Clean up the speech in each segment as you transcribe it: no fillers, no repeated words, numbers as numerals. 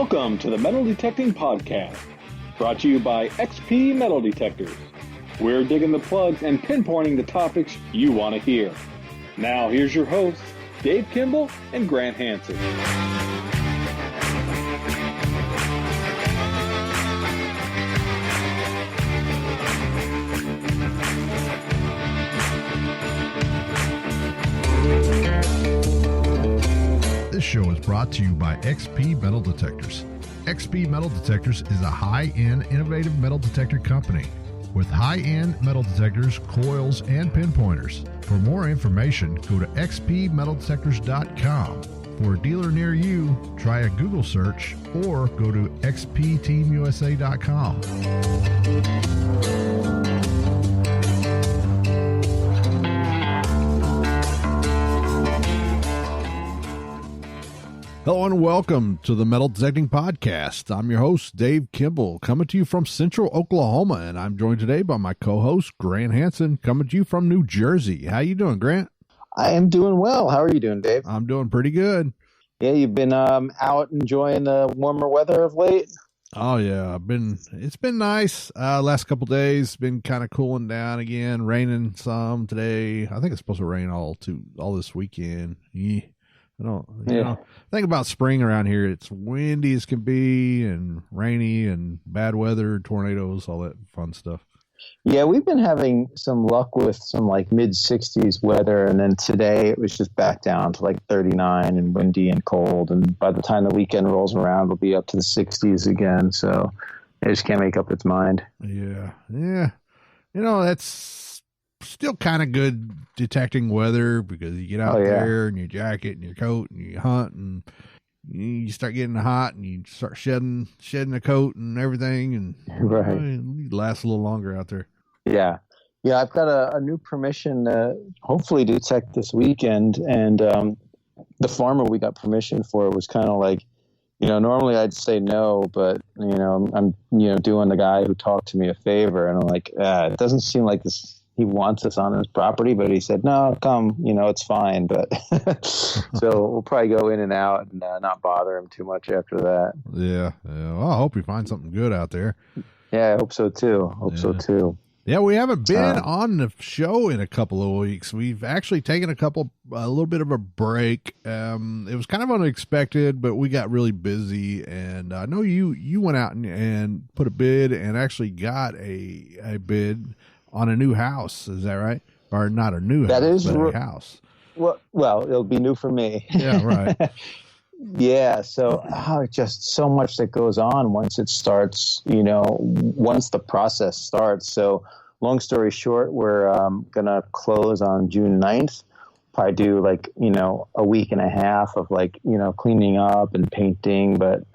Welcome to the Metal Detecting Podcast, brought to you by XP Metal Detectors. We're digging the plugs and pinpointing the topics you want to hear. Now here's your hosts, Dave Kimball and Grant Hansen. This show is brought to you by XP Metal Detectors. XP Metal Detectors is a high-end, innovative metal detector company with high-end metal detectors, coils, and pinpointers. For more information, go to xpmetaldetectors.com. For a dealer near you, try a Google search or go to xpteamusa.com. Hello and welcome to the Metal Detecting Podcast. I'm your host, Dave Kimball, coming to you from Central Oklahoma, and I'm joined today by my co-host, Grant Hansen, coming to you from New Jersey. How you doing, Grant? I am doing well. How are you doing, Dave? I'm doing pretty good. Yeah, you've been out enjoying the warmer weather of late? Oh, yeah. It's been nice. Last couple days, been kind of cooling down again, raining some today. I think it's supposed to rain all this weekend. Yeah. Think about spring around here. It's windy as can be and rainy and bad weather, tornadoes, all that fun stuff. Yeah, we've been having some luck with some like mid-60s weather, and then today it was just back down to like 39 and windy and cold, and by the time the weekend rolls around, it'll be up to the 60s again, so it just can't make up its mind. Yeah. That's still kind of good detecting weather because you get out there in your jacket and your coat and you hunt and you start getting hot and you start shedding the coat and everything, and it lasts a little longer out there. Yeah, I've got a new permission to hopefully detect this weekend, and the farmer we got permission for was kind of like, normally I'd say no, but I'm doing the guy who talked to me a favor, and I'm like, it doesn't seem like this. He wants us on his property, but he said, no, come, it's fine. But so we'll probably go in and out and not bother him too much after that. Yeah. Well, I hope you find something good out there. Yeah, I hope so too. Yeah, we haven't been on the show in a couple of weeks. We've actually taken a little bit of a break. It was kind of unexpected, but we got really busy. And I know you went out and put a bid and actually got a bid on a new house. Is that right? Or not a new house, but a house. Well, it'll be new for me. Yeah, right. Yeah, so just so much that goes on once it starts, once the process starts. So long story short, we're going to close on June 9th. Probably do a week and a half of cleaning up and painting, but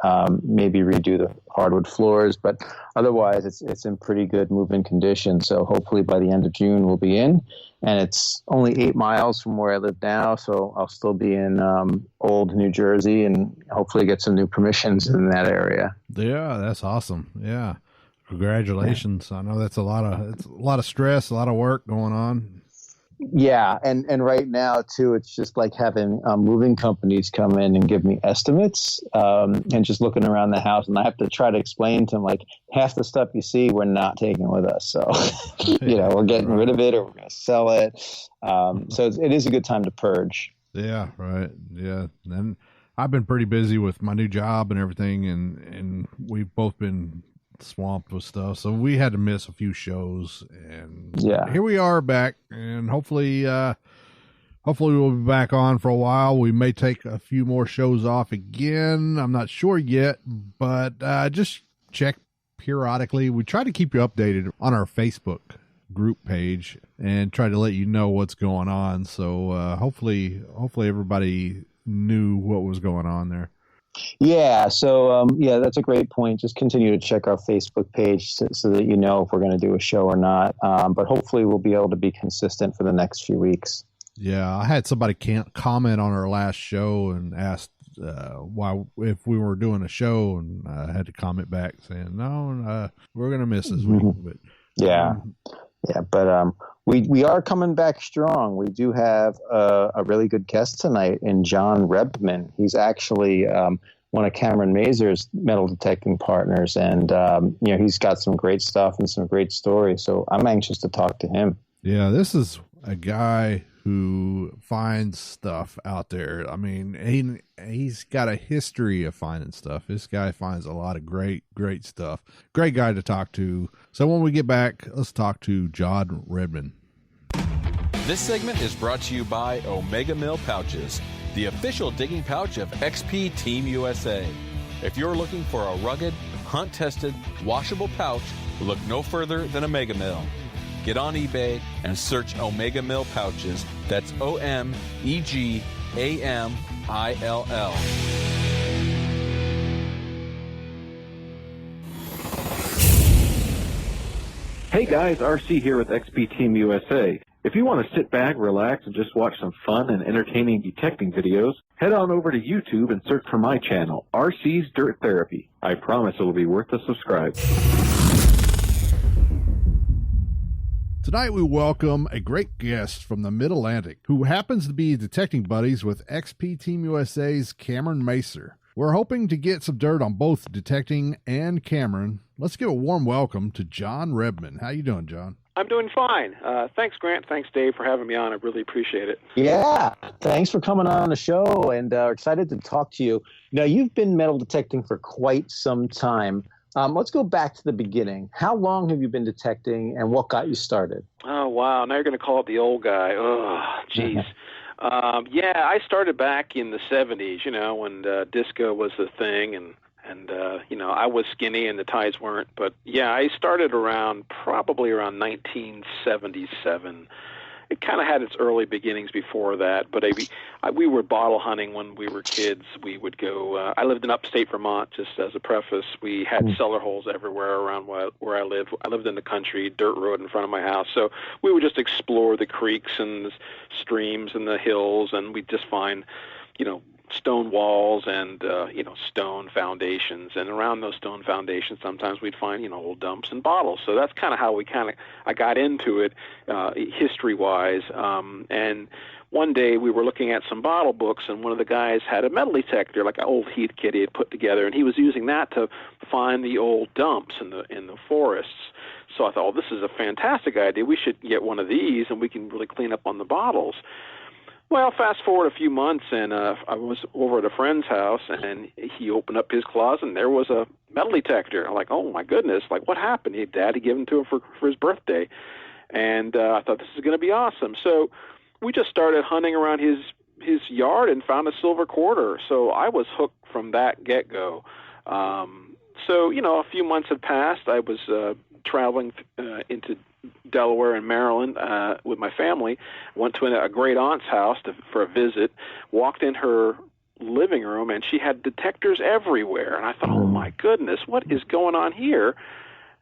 maybe redo the hardwood floors. But otherwise, it's in pretty good move-in condition. So hopefully by the end of June, we'll be in. And it's only 8 miles from where I live now, so I'll still be in old New Jersey and hopefully get some new permissions in that area. Yeah, that's awesome. Yeah, congratulations. Yeah. I know it's a lot of stress, a lot of work going on. Yeah, and right now too, it's just like having moving companies come in and give me estimates, and just looking around the house, and I have to try to explain to them like half the stuff you see we're not taking with us, so we're getting rid of it or we're going to sell it. So it is a good time to purge. Yeah, right. Yeah, and I've been pretty busy with my new job and everything, and we've both been swamped with stuff, so we had to miss a few shows, and here we are back, and hopefully we'll be back on for a while. We may take a few more shows off again. I'm not sure yet, but just check periodically. We try to keep you updated on our Facebook group page and try to let you know what's going on, so hopefully everybody knew what was going on there. Yeah, so that's a great point. Just continue to check our Facebook page so that you know if we're going to do a show or not. But hopefully we'll be able to be consistent for the next few weeks. Yeah, I had somebody comment on our last show and asked why if we were doing a show, and I had to comment back saying no, we're going to miss this week. But but we are coming back strong. We do have a really good guest tonight in John Rebman. He's actually one of Cameron Mazur's metal detecting partners, and he's got some great stuff and some great stories. So I'm anxious to talk to him. Yeah, this is a guy who finds stuff out there. I mean, he's got a history of finding stuff. This guy finds a lot of great stuff. Great guy to talk to. So when we get back, let's talk to John Rebman. This segment is brought to you by Omega Mill Pouches, the official digging pouch of XP Team USA. If you're looking for a rugged, hunt-tested, washable pouch, look no further than Omega Mill. Get on eBay and search Omega Mill Pouches. That's OMEGAMILL. Hey guys, RC here with XP Team USA. If you want to sit back, relax, and just watch some fun and entertaining detecting videos, head on over to YouTube and search for my channel, RC's Dirt Therapy. I promise it will be worth a subscribe. Tonight we welcome a great guest from the Mid-Atlantic who happens to be detecting buddies with XP Team USA's Cameron Mazur. We're hoping to get some dirt on both detecting and Cameron. Let's give a warm welcome to John Rebman. How you doing, John? I'm doing fine. Thanks, Grant. Thanks, Dave, for having me on. I really appreciate it. Yeah, thanks for coming on the show, and excited to talk to you. Now, you've been metal detecting for quite some time. Let's go back to the beginning. How long have you been detecting, and what got you started? Oh, wow. Now you're going to call it the old guy. Oh, jeez. Yeah, I started back in the 70s, when disco was the thing, and I was skinny and the ties weren't. But, yeah, I started probably around 1977. It kind of had its early beginnings before that, but we were bottle hunting when we were kids. We would go, I lived in upstate Vermont, just as a preface. We had cellar holes everywhere around where I lived. I lived in the country, dirt road in front of my house. So we would just explore the creeks and the streams and the hills, and we'd just find, stone walls and, stone foundations. And around those stone foundations, sometimes we'd find, old dumps and bottles. So that's kind of how I got into it, history-wise. And one day we were looking at some bottle books, and one of the guys had a metal detector, like an old Heath kit he had put together, and he was using that to find the old dumps in the forests. So I thought, oh, this is a fantastic idea. We should get one of these, and we can really clean up on the bottles. Well, fast forward a few months, and I was over at a friend's house, and he opened up his closet, and there was a metal detector. I'm like, oh, my goodness, like, what happened? Dad had given to him for his birthday. And I thought, this is going to be awesome. So we just started hunting around his yard and found a silver quarter. So I was hooked from that get-go. So, a few months had passed. I was traveling into Delaware and Maryland with my family. Went to a great aunt's house for a visit. Walked in her living room, and she had detectors everywhere. And I thought, oh, my goodness, what is going on here?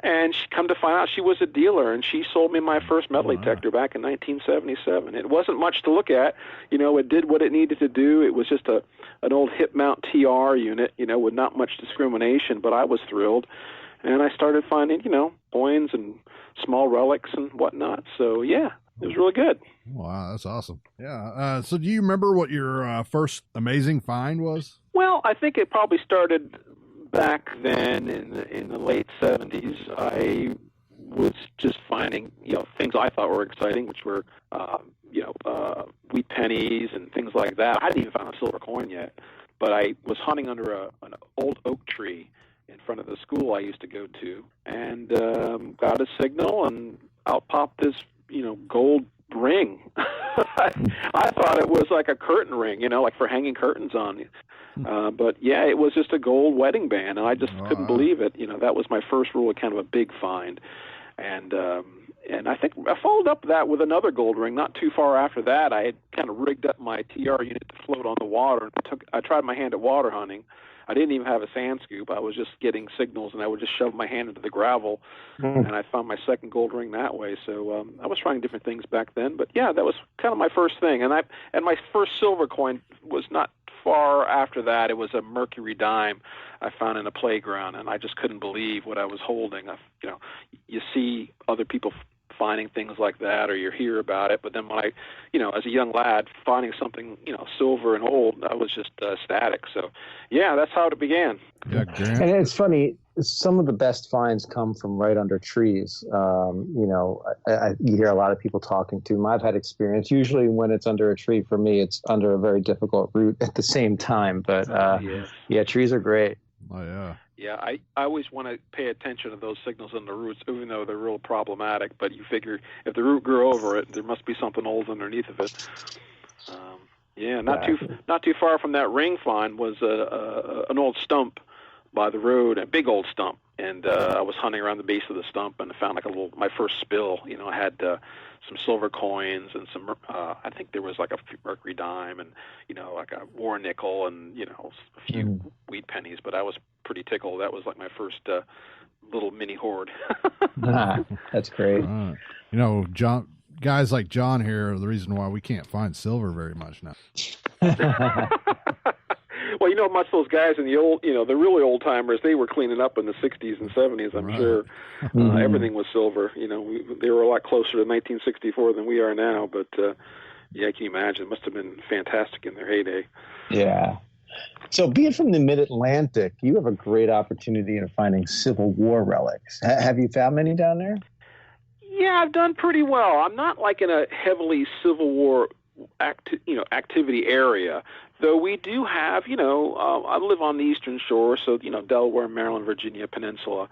And she come to find out she was a dealer, and she sold me my first metal detector back in 1977. It wasn't much to look at. It did what it needed to do. It was just an old hip mount TR unit, with not much discrimination, but I was thrilled. And I started finding, coins and small relics and whatnot. So, yeah, it was really good. Wow, that's awesome. Yeah. So do you remember what your first amazing find was? Well, I think it probably started back then in the late 70s. I was just finding, things I thought were exciting, which were, wheat pennies and things like that. I hadn't even found a silver coin yet, but I was hunting under an old oak tree in front of the school I used to go to, and got a signal, and out popped this, gold ring. I thought it was like a curtain ring, like for hanging curtains on. But yeah, it was just a gold wedding band, and I just couldn't believe it. That was my first really kind of a big find. And I think I followed up that with another gold ring not too far after that. I had kind of rigged up my TR unit to float on the water. I tried my hand at water hunting. I didn't even have a sand scoop. I was just getting signals, and I would just shove my hand into the gravel, and I found my second gold ring that way. So I was trying different things back then. But, yeah, that was kind of my first thing. And my first silver coin was not far after that. It was a mercury dime I found in a playground, and I just couldn't believe what I was holding. You see other people finding things like that, or you hear about it. But then when I, as a young lad, finding something, silver and old, I was just ecstatic. So, yeah, that's how it began. Yeah, Grant. And it's funny, some of the best finds come from right under trees. You hear a lot of people talking to them. I've had experience. Usually when it's under a tree, for me, it's under a very difficult root at the same time. But yeah, trees are great. Oh, yeah. Yeah, I always want to pay attention to those signals in the roots, even though they're real problematic. But you figure if the root grew over it, there must be something old underneath of it. Not too far from that ring find was an old stump by the road, a big old stump. And I was hunting around the base of the stump, and I found my first spill. I had some silver coins and some, I think there was like a mercury dime and, like a war nickel and, a few wheat pennies. But I was pretty tickled. That was like my first little mini hoard. That's great. John, guys like John here are the reason why we can't find silver very much now. Well, much those guys in the old, the really old timers, they were cleaning up in the 60s and 70s, I'm sure. Everything was silver. They were a lot closer to 1964 than we are now. But, yeah, can you imagine? It must have been fantastic in their heyday. Yeah. So being from the mid-Atlantic, you have a great opportunity in finding Civil War relics. Have you found many down there? Yeah, I've done pretty well. I'm not like in a heavily Civil War activity area, though we do have, I live on the Eastern Shore, so, Delaware, Maryland, Virginia Peninsula.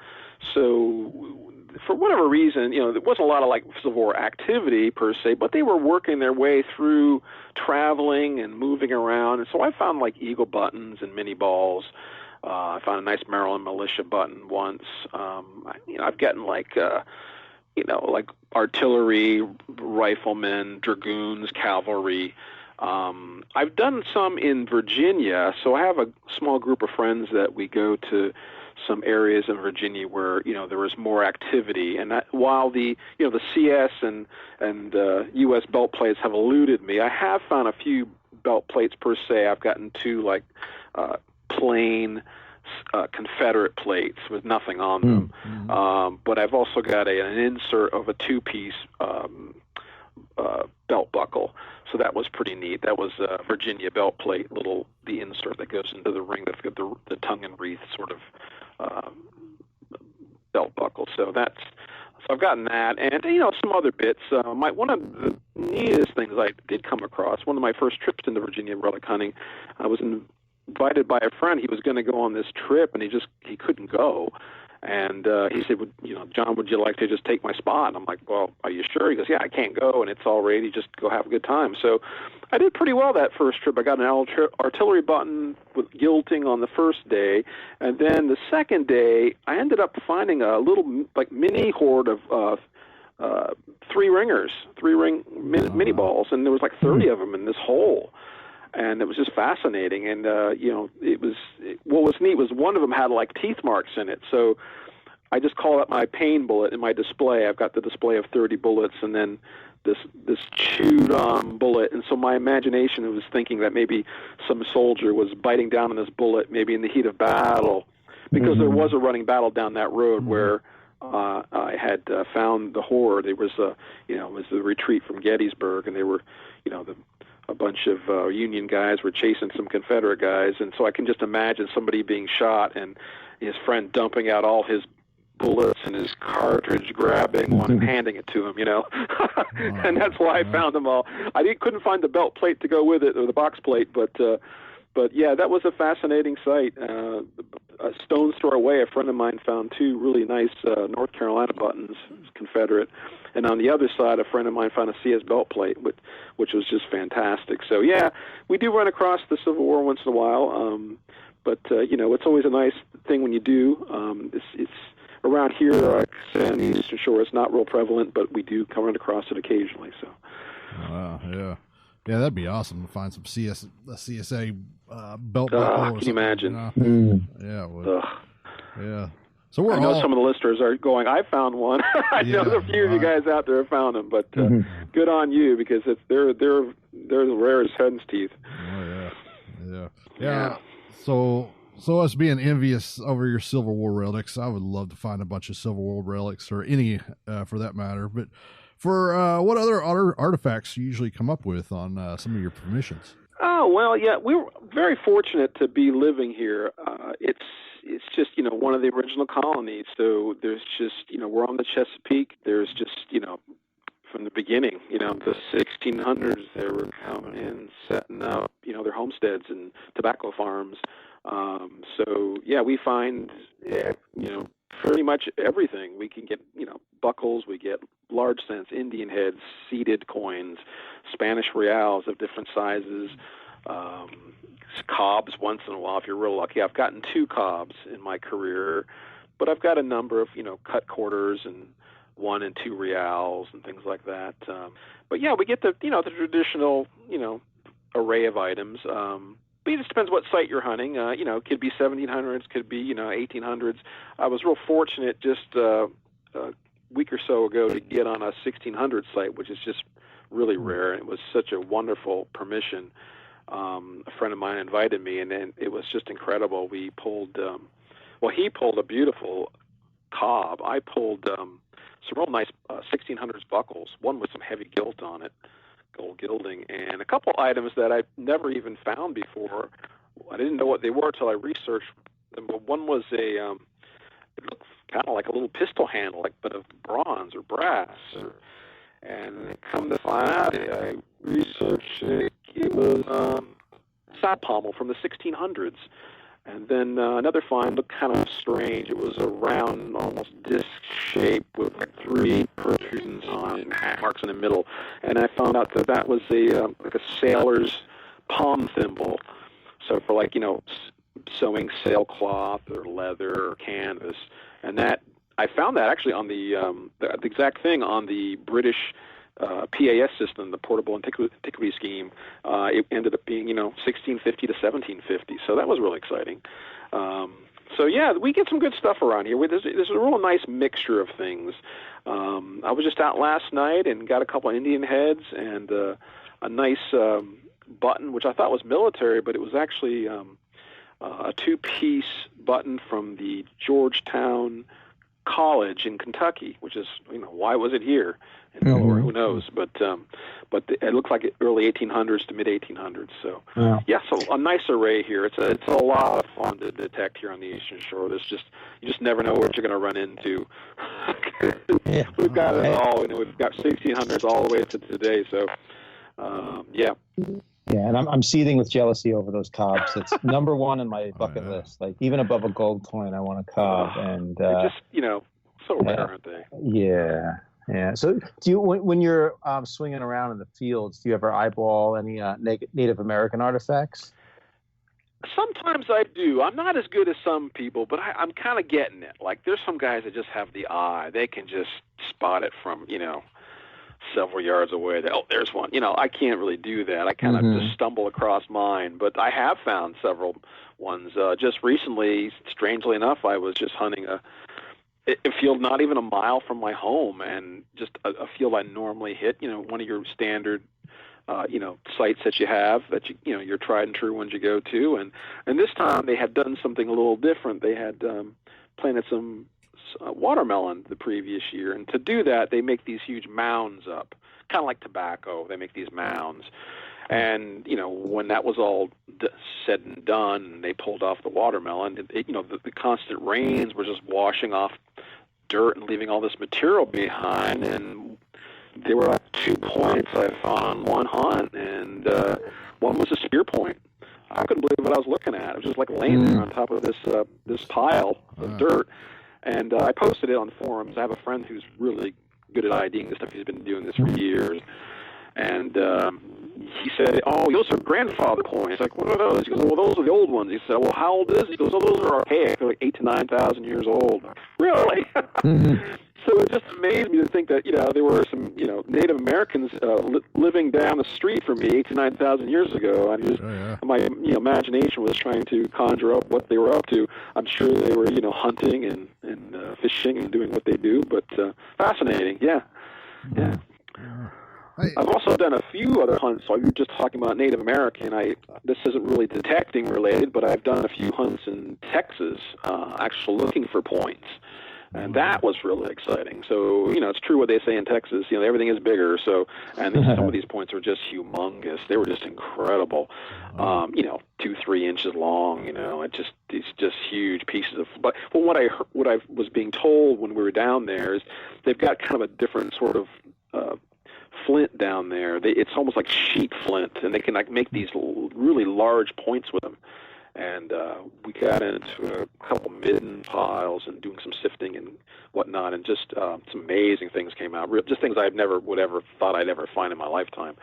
So for whatever reason, there wasn't a lot of like Civil War activity per se, but they were working their way through traveling and moving around. And so I found like eagle buttons and mini balls. I found a nice Maryland militia button once. I've gotten like artillery, riflemen, dragoons, cavalry. I've done some in Virginia, so I have a small group of friends that we go to some areas in Virginia where there was more activity. And while the the CS and U.S. belt plates have eluded me, I have found a few belt plates per se. I've gotten two like plain Confederate plates with nothing on them. But I've also got an insert of a two-piece belt buckle. So that was pretty neat. That was a Virginia belt plate, the insert that goes into the ring that's got the tongue and wreath sort of belt buckle. So I've gotten that, and some other bits. One of the neatest things I did come across, one of my first trips into Virginia relic hunting, I was invited by a friend. He was going to go on this trip, and he couldn't go. And he said, John, would you like to just take my spot? And I'm like, well, are you sure? He goes, yeah, I can't go, and it's all ready. Just go have a good time. So I did pretty well that first trip. I got an artillery button with gilting on the first day, and then the second day, I ended up finding a little mini horde of three-ring mini balls, and there was like 30 of them in this hole. And it was just fascinating. And, what was neat was one of them had like teeth marks in it. So I just call it my pain bullet in my display. I've got the display of 30 bullets and then this chewed on bullet. And so my imagination was thinking that maybe some soldier was biting down on this bullet, maybe in the heat of battle, because there was a running battle down that road where I had found the horde. It was, it was the retreat from Gettysburg, and they were, a bunch of Union guys were chasing some Confederate guys, and so I can just imagine somebody being shot and his friend dumping out all his bullets and his cartridge, grabbing one and handing it to him, and that's why I found them all. I couldn't find the belt plate to go with it, or the box plate, but yeah, that was a fascinating sight. A stone's throw away, a friend of mine found two really nice North Carolina buttons, Confederate, and on the other side, a friend of mine found a CS belt plate, which was just fantastic. So yeah, we do run across the Civil War once in a while, but it's always a nice thing when you do. It's around here, like I said, on the Eastern Shore, it's not real prevalent, but we do come across it occasionally. So. Wow, yeah. Yeah, that'd be awesome to find some CSA belt buckle. Can you imagine? Yeah, it would. Yeah. So I know some of the listeners are going, I found one. I know a few of you guys out there have found them, but good on you, because they're the rarest hen's teeth. Oh yeah. Yeah. So So us being envious over your Civil War relics, I would love to find a bunch of Civil War relics, or any for that matter. But for what other artifacts you usually come up with on some of your permissions? Oh, well, yeah, we were very fortunate to be living here. It's just, one of the original colonies. So there's just, we're on the Chesapeake. There's just, from the beginning, the 1600s, they were coming in, setting up, their homesteads and tobacco farms. So, yeah, we find, pretty much everything. We can get, buckles, we get large cents, Indian heads, seeded coins, Spanish reals of different sizes, cobs once in a while if you're real lucky. I've gotten 2 cobs in my career, but I've got a number of, cut quarters and 1 and 2 reals and things like that. But yeah, we get the, the traditional, array of items. But it just depends what site you're hunting. It could be 1700s, could be, 1800s. I was real fortunate just a week or so ago to get on a 1600 site, which is just really rare. And it was such a wonderful permission. A friend of mine invited me, and then it was just incredible. We pulled, he pulled a beautiful cob. I pulled some real nice 1600s buckles, one with some heavy gilt on it, gold gilding, and a couple items that I've never even found before. I didn't know what they were until I researched them, but one was it looked kind of like a little pistol handle, but of bronze or brass. And come to find out, I researched it was side pommel from the 1600s. And then another find looked kind of strange. It was a round, almost disc shape with 3 protrusions on it and hash marks in the middle. And I found out that was a sailor's palm thimble. So for sewing sailcloth or leather or canvas. And that I found that actually on the exact thing on the British PAS system, the Portable Antiquity Scheme. It ended up being, 1650 to 1750. So that was really exciting. So yeah, we get some good stuff around here. There's a real nice mixture of things. I was just out last night and got a couple of Indian heads and a nice button, which I thought was military, but it was actually a 2-piece button from the Georgetown College in Kentucky, which is, why was it here in Delaware? Who knows? But it looks like early 1800s to mid 1800s. So so a nice array here. It's a lot of fun to detect here on the Eastern Shore. You just never know what you're going to run into. We've got it all. We've got 1600s all the way to today. So yeah. Yeah, and I'm seething with jealousy over those cobs. It's number 1 in my bucket list. Like, even above a gold coin, I want a cob. And they're just, so rare, aren't they? Yeah, yeah. So, do you, when you're swinging around in the fields, do you ever eyeball any Native American artifacts? Sometimes I do. I'm not as good as some people, but I'm kind of getting it. Like, there's some guys that just have the eye. They can just spot it from, several yards away. There's one. I can't really do that. I kind of just stumble across mine, but I have found several ones. Just recently, strangely enough, I was just hunting a field not even a mile from my home, and just a field I normally hit. One of your standard, sites that you have that your tried and true ones you go to, and this time they had done something a little different. They had planted some watermelon the previous year, and to do that they make these huge mounds up, kind of like tobacco. They make these mounds, and when that was all said and done, and they pulled off the watermelon, the constant rains were just washing off dirt and leaving all this material behind, and there were 2 points I found on one hunt, and one was a spear point. I couldn't believe what I was looking at. It was just like laying there on top of this pile of dirt. And I posted it on forums. I have a friend who's really good at IDing this stuff. He's been doing this for years. And he said, those are grandfather coins. Like, what are those? He goes, well, those are the old ones. He said, well, how old is it? He goes, those are archaic. They're like 8,000 to 9,000 years old. Really? So it just amazed me to think that, there were some, Native Americans living down the street from me 8,000 to 9,000 years ago. I just, my imagination was trying to conjure up what they were up to. I'm sure they were, hunting and fishing and doing what they do, but fascinating. Yeah. I've also done a few other hunts. So you're just talking about Native American. This isn't really detecting related, but I've done a few hunts in Texas, actually looking for points. And that was really exciting. So, it's true what they say in Texas. Everything is bigger. So, and some of these points were just humongous. They were just incredible. 2-3 inches long. These just huge pieces of. But what I was being told when we were down there is they've got kind of a different sort of flint down there. It's almost like sheet flint, and they can make these really large points with them. And we got into a couple midden piles and doing some sifting and whatnot, and just some amazing things came out. Just things I would ever thought I'd ever find in my lifetime.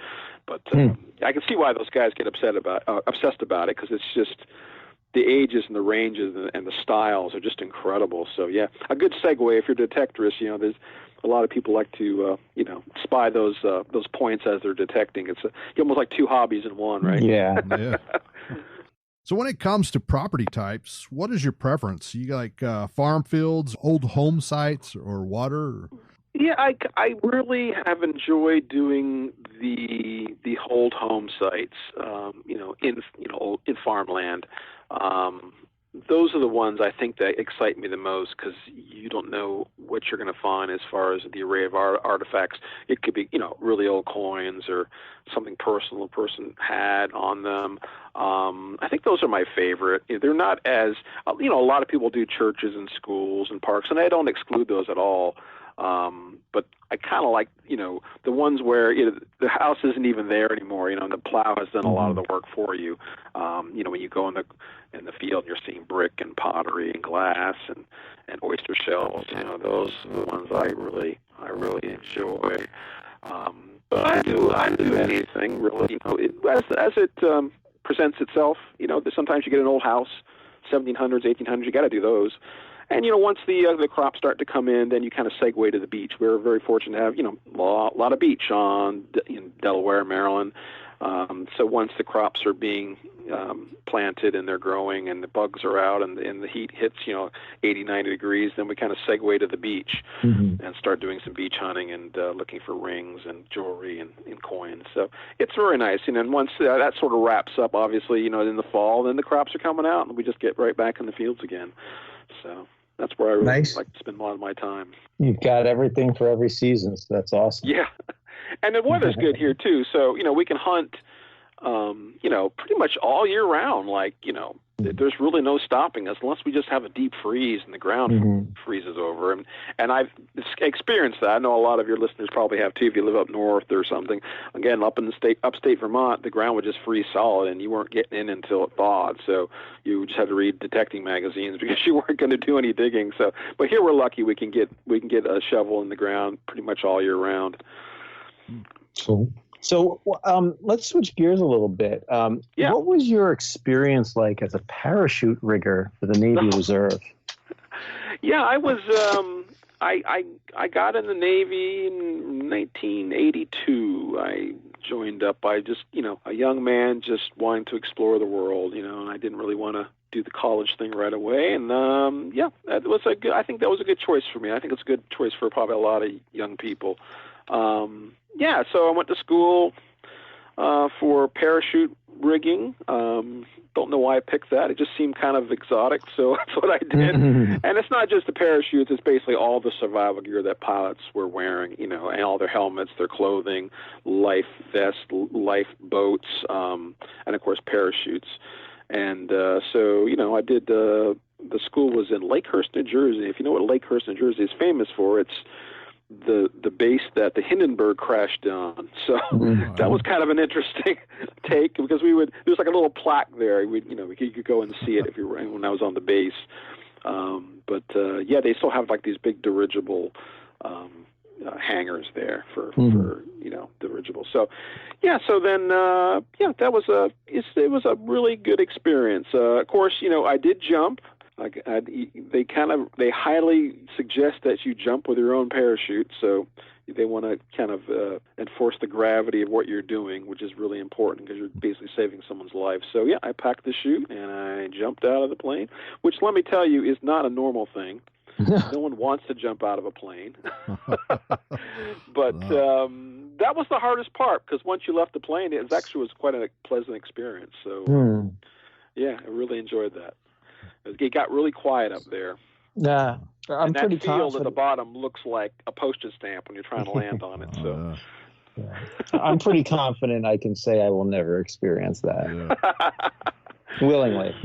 But I can see why those guys get obsessed about it, because it's just the ages and the ranges and the styles are just incredible. So yeah, a good segue if you're a detectorist. There's a lot of people like to spy those points as they're detecting. It's almost like two hobbies in one, right? Yeah. Yeah. So when it comes to property types, what is your preference? You like farm fields, old home sites, or water? Yeah, I really have enjoyed doing the old home sites, in farmland. Those are the ones I think that excite me the most, because you don't know what you're going to find as far as the array of artifacts. It could be, really old coins or something personal a person had on them. I think those are my favorite. They're not as, a lot of people do churches and schools and parks, and I don't exclude those at all. But I kind of like, the ones where the house isn't even there anymore, and the plow has done a lot of the work for you. When you go in the field, you're seeing brick and pottery and glass and oyster shells. Those are the ones I really enjoy. But I do anything really, as it presents itself. Sometimes you get an old house, 1700s, 1800s. You got to do those. And once the crops start to come in, then you kind of segue to the beach. We're very fortunate to have a lot of beach in Delaware, Maryland. So once the crops are being planted and they're growing and the bugs are out and the heat hits 80, 90 degrees, then we kind of segue to the beach and start doing some beach hunting and looking for rings and jewelry and coins. So it's very nice. And then once that sort of wraps up, obviously, in the fall, then the crops are coming out and we just get right back in the fields again. So that's where I really like to spend a lot of my time. You've got everything for every season, so that's awesome. Yeah. And the weather's good here, too. So, we can hunt, pretty much all year round. Like, there's really no stopping us unless we just have a deep freeze and the ground freezes over. And I've experienced that. I know a lot of your listeners probably have, too, if you live up north or something. Again, up in the upstate Vermont, the ground would just freeze solid, and you weren't getting in until it thawed. So you just had to read detecting magazines because you weren't going to do any digging. So, but here we're lucky we can get a shovel in the ground pretty much all year round. Cool. So let's switch gears a little bit. What was your experience like as a parachute rigger for the Navy Reserve? Yeah, I was. I got in the Navy in 1982. I joined up by just a young man just wanting to explore the world. And I didn't really want to do the college thing right away. And that was I think that was a good choice for me. I think it's a good choice for probably a lot of young people. So I went to school for parachute rigging. Don't know why I picked that. It just seemed kind of exotic, so that's what I did. And it's not just the parachutes. It's basically all the survival gear that pilots were wearing, and all their helmets, their clothing, life vests, life boats, and, of course, parachutes. And so I did the school was in Lakehurst, New Jersey. If you know what Lakehurst, New Jersey is famous for, it's the base that the Hindenburg crashed on. So that was kind of an interesting take, because there's like a little plaque there. You could go and see it if you were when I was on the base. But they still have like these big dirigible hangars there for dirigible. So then that was it was a really good experience. Of course, I did jump. They highly suggest that you jump with your own parachute, so they want to kind of enforce the gravity of what you're doing, which is really important because you're basically saving someone's life. So I packed the chute and I jumped out of the plane, which, let me tell you, is not a normal thing. No one wants to jump out of a plane. But that was the hardest part, because once you left the plane, it was quite a pleasant experience. So, yeah, I really enjoyed that. It got really quiet up there. Yeah, and that field at the bottom looks like a postage stamp when you're trying to land on it. So, I'm pretty confident I can say I will never experience that willingly.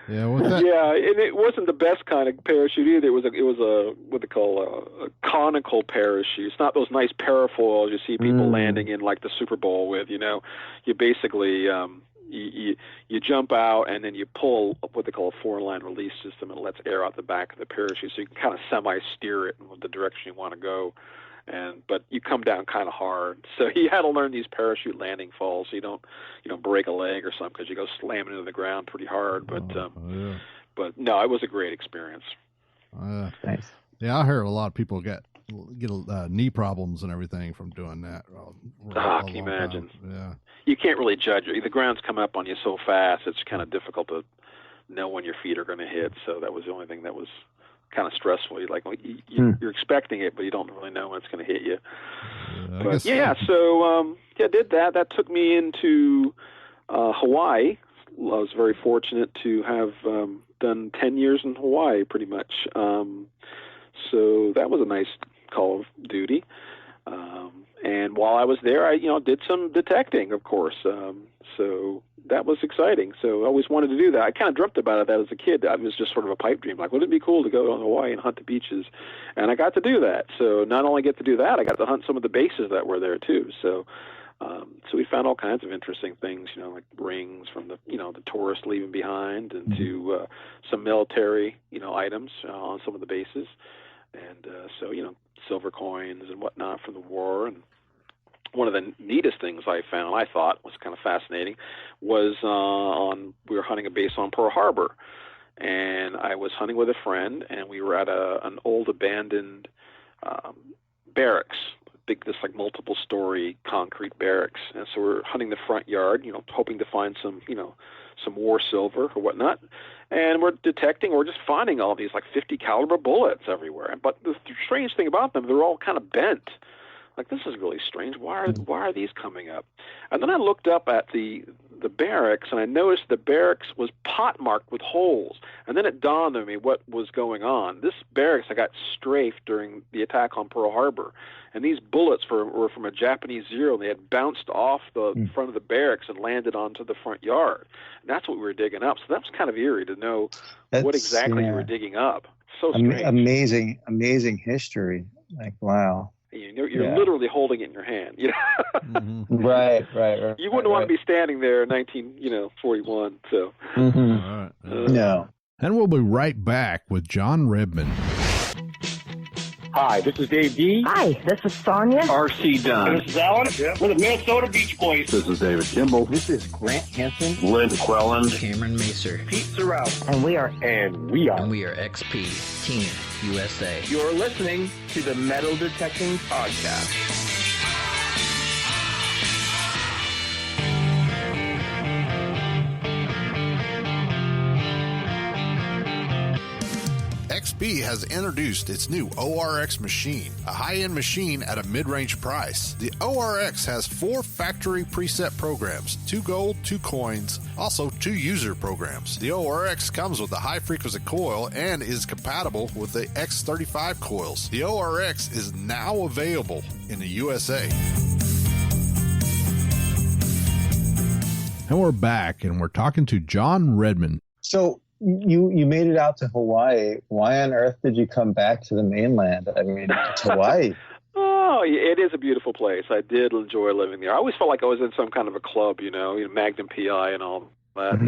Yeah, with that. Yeah, and it wasn't the best kind of parachute either. It was a what they call a conical parachute. It's not those nice parafoils you see people landing in like the Super Bowl with. You know, you basically you jump out and then you pull what they call a 4-line release system, and it lets air out the back of the parachute, so you can kind of semi-steer it in the direction you want to go. But you come down kind of hard, so you had to learn these parachute landing falls, so you don't break a leg or something, because you go slamming into the ground pretty hard. But no, it was a great experience. Thanks. Yeah, I heard a lot of people get knee problems and everything from doing that. Can you imagine? Time. Yeah, you can't really judge it. The ground's come up on you so fast; it's kind of difficult to know when your feet are going to hit. So that was the only thing that was kind of stressful. You're expecting it, but you don't really know when it's going to hit you. I did that. That took me into Hawaii. I was very fortunate to have done 10 years in Hawaii, pretty much. So that was a nice call of duty. And while I was there, I did some detecting, of course. So that was exciting. So I always wanted to do that. I kind of dreamt about that as a kid. It was just sort of a pipe dream. Like, wouldn't it be cool to go to Hawaii and hunt the beaches? And I got to do that. So not only get to do that, I got to hunt some of the bases that were there too. So we found all kinds of interesting things, like rings from the tourists leaving behind, and to some military, items on some of the bases. And silver coins and whatnot from the war. And one of the neatest things I found, I thought was kind of fascinating, was we were hunting a base on Pearl Harbor, and I was hunting with a friend, and we were at an old abandoned barracks, this like multiple story concrete barracks, and so we're hunting the front yard, hoping to find some war silver or whatnot, and we're detecting, we're just finding all these like 50 caliber bullets everywhere. But the strange thing about them, they're all kind of bent. Like, this is really strange. Why are these coming up? And then I looked up at the barracks, and I noticed the barracks was pot-marked with holes. And then it dawned on me what was going on. This barracks, I got strafed during the attack on Pearl Harbor. And these bullets were from a Japanese Zero, and they had bounced off the front of the barracks and landed onto the front yard. And that's what we were digging up. So that was kind of eerie to know what exactly you were digging up. So strange. Amazing history. Like, wow. You're literally holding it in your hand. Right. You wouldn't want to be standing there in 1941. So no. And we'll be right back with John Rebman. Hi, this is Dave D. Hi, this is Sonia. R.C. Dunn. This is Alan. Yep. We're the Minnesota Beach Boys. This is David Kimball. This is Grant Hansen. Lynn Quelland. Cameron Macer. Pete Sorrell. And we are XP Team USA. You're listening to the Metal Detecting Podcast. XP has introduced its new ORX machine, a high-end machine at a mid-range price. The ORX has 4 factory preset programs, 2 gold, 2 coins, also 2 user programs. The ORX comes with a high-frequency coil and is compatible with the X35 coils. The ORX is now available in the USA. And we're back, and we're talking to John Rebman. So you made it out to Hawaii. Why on earth did you come back to the mainland? I mean, it's Hawaii. Oh, it is a beautiful place. I did enjoy living there. I always felt like I was in some kind of a club, Magnum PI and all that.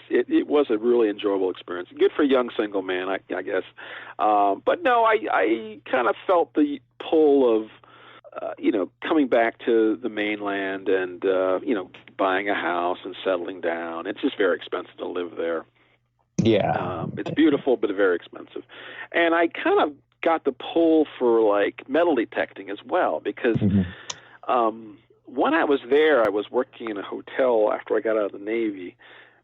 It was a really enjoyable experience. Good for a young single man, I guess. But no, I kind of felt the pull of coming back to the mainland and, buying a house and settling down. It's just very expensive to live there. Yeah. It's beautiful, but very expensive. And I kind of got the pull for like metal detecting as well, because when I was there, I was working in a hotel after I got out of the Navy,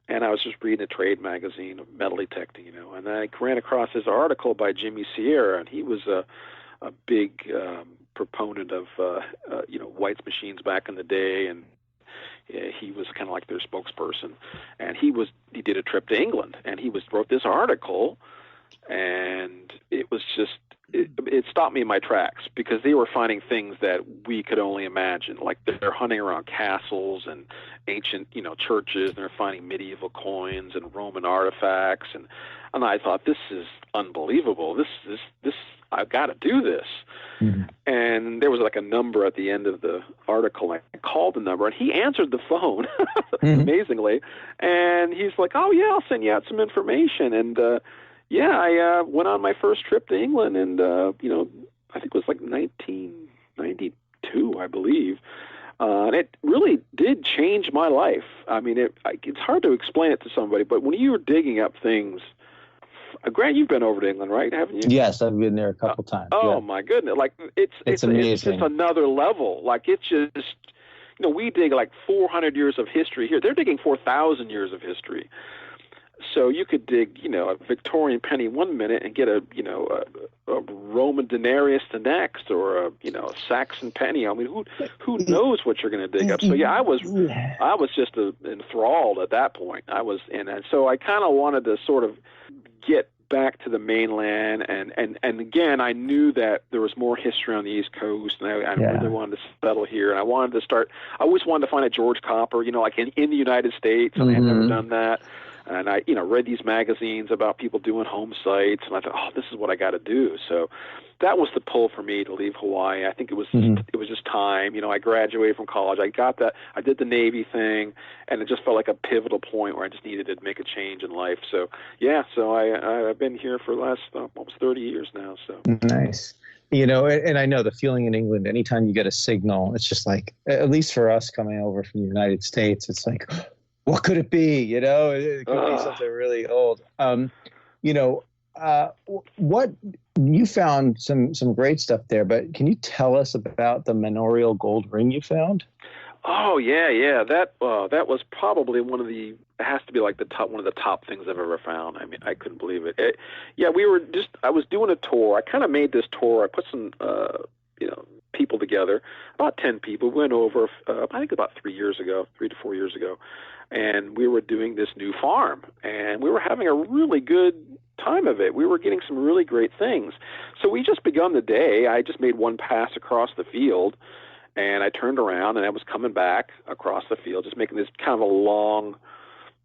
and I was just reading a trade magazine of metal detecting, and I ran across this article by Jimmy Sierra, and he was a big proponent of White's machines back in the day, and he was kind of like their spokesperson. And he did a trip to England, and he wrote this article, and it was just it stopped me in my tracks, because they were finding things that we could only imagine. Like they're hunting around castles and ancient, churches, and they're finding medieval coins and Roman artifacts, and I thought, this is unbelievable. This I've got to do this. Mm-hmm. And there was like a number at the end of the article. I called the number, and he answered the phone, amazingly. And he's like, "Oh yeah, I'll send you out some information." And I went on my first trip to England, and I think it was like 1992, I believe. And it really did change my life. I mean, it's hard to explain it to somebody, but when you were digging up things, Grant, you've been over to England, right? Haven't you? Yes, I've been there a couple times. Oh my goodness! Like it's amazing. It's just another level. Like it's just, we dig like 400 years of history here. They're digging 4,000 years of history. So you could dig, a Victorian penny one minute and get a Roman denarius the next, or a Saxon penny. I mean, who knows what you're going to dig up? So yeah, I was just enthralled at that point. And so I kind of wanted to sort of get back to the mainland, and again, I knew that there was more history on the East Coast, and I really wanted to settle here, and I always wanted to find a George Copper, like in the United States, and I had never done that. And I, read these magazines about people doing home sites, and I thought, oh, this is what I got to do. So that was the pull for me to leave Hawaii. I think it was just time. I graduated from college. I got that. I did the Navy thing, and it just felt like a pivotal point where I just needed to make a change in life. So yeah, I've been here for the last almost 30 years now. So nice. And I know the feeling in England, anytime you get a signal, it's just like, at least for us coming over from the United States, it's like, what could it be? It could be something really old. What you found some great stuff there, but can you tell us about the manorial gold ring you found? Oh yeah. That was probably it has to be like one of the top things I've ever found. I mean, I couldn't believe it. I was doing a tour. I kind of made this tour. I put some, people together, about 10 people. We went over, I think about 3 to 4 years ago. And we were doing this new farm, and we were having a really good time of it. We were getting some really great things. So we just begun the day. I just made one pass across the field, and I turned around, and I was coming back across the field, just making this kind of a long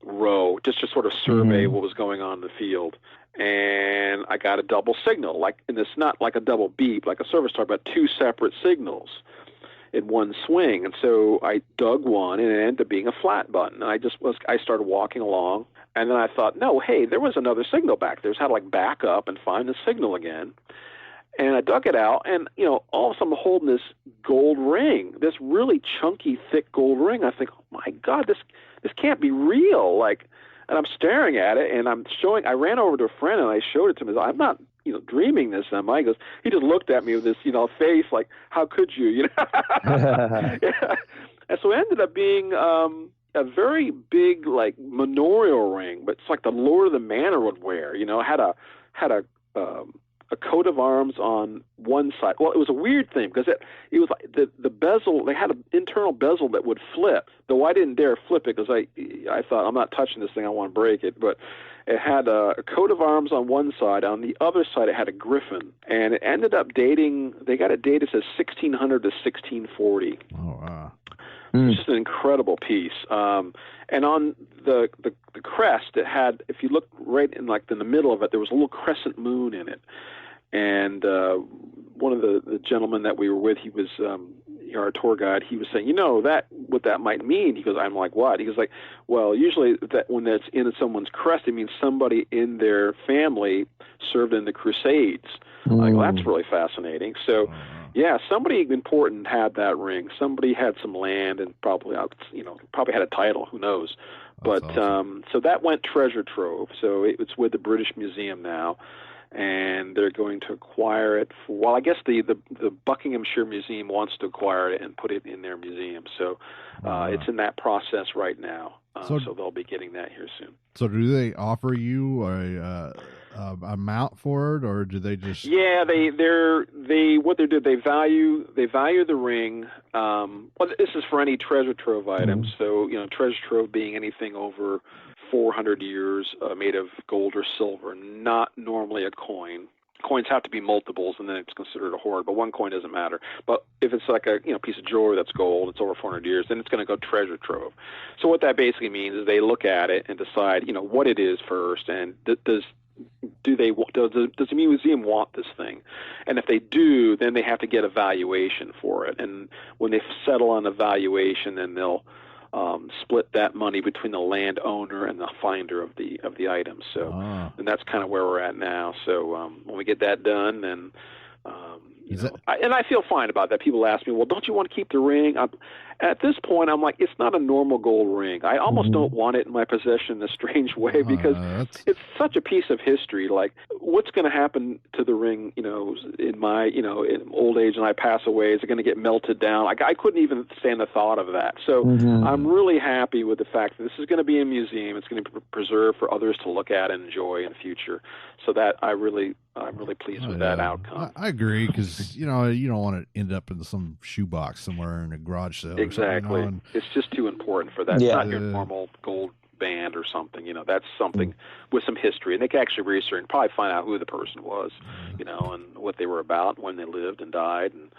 row, just to sort of survey what was going on in the field. And I got a double signal, and it's not like a double beep, like a service talk, but two separate signals in one swing. And so I dug one, and it ended up being a flat button. And I started walking along, and then I thought, no, hey, there was another signal back there. So I had to back up and find the signal again. And I dug it out, and all of a sudden I'm holding this gold ring, this really chunky, thick gold ring. I think, oh my God, this can't be real. And I'm staring at it, and I ran over to a friend, and I showed it to him. I'm not dreaming this, am I? He just looked at me with this, face like, how could you, Yeah. And so it ended up being a very big, manorial ring, but it's like the Lord of the Manor would wear. It had a coat of arms on one side. Well, it was a weird thing, because it was like the bezel. They had an internal bezel that would flip, though I didn't dare flip it, because I thought, I'm not touching this thing, I want to break it. But it had a coat of arms on one side. On the other side, it had a griffin, and it ended up dating. They got it dated as 1600 to 1640. Oh wow! It's just an incredible piece. And on the crest, it had, if you look right in the middle of it, there was a little crescent moon in it. And one of the gentlemen that we were with, he was our tour guide. He was saying, what that might mean. He goes, I'm like, what? He goes, well, usually that when that's in someone's crest, it means somebody in their family served in the Crusades. Well, that's really fascinating. So, yeah, somebody important had that ring. Somebody had some land and probably had a title. Who knows? But awesome. So that went treasure trove. So it's with the British Museum now, and they're going to acquire it. I guess the Buckinghamshire Museum wants to acquire it and put it in their museum. So it's in that process right now. So they'll be getting that here soon. So do they offer you amount for it, or do they just? Yeah, what they do, they value the ring. Well, this is for any treasure trove items. So treasure trove being anything over 400 years, made of gold or silver, not normally a coin. Coins have to be multiples, and then it's considered a hoard. But one coin doesn't matter. But if it's like a piece of jewelry that's gold, it's over 400 years, then it's going to go treasure trove. So what that basically means is they look at it and decide, what it is first, and does the museum want this thing? And if they do, then they have to get a valuation for it. And when they settle on a valuation, then they'll split that money between the landowner and the finder of the item. So, and that's kind of where we're at now. So when we get that done, then I feel fine about that. People ask me, well, don't you want to keep the ring? At this point, I'm like, it's not a normal gold ring. I almost don't want it in my possession in a strange way because it's such a piece of history. Like, what's going to happen to the ring, in my, in old age and I pass away? Is it going to get melted down? Like, I couldn't even stand the thought of that. So I'm really happy with the fact that this is going to be in a museum. It's going to be preserved for others to look at and enjoy in the future. So that I'm really pleased with that outcome. I agree because, you don't want to end up in some shoebox somewhere in a garage sale. Exactly. It's just too important for that. It's not your normal gold band or something. That's something with some history. And they can actually research and probably find out who the person was, and what they were about, when they lived and died. And,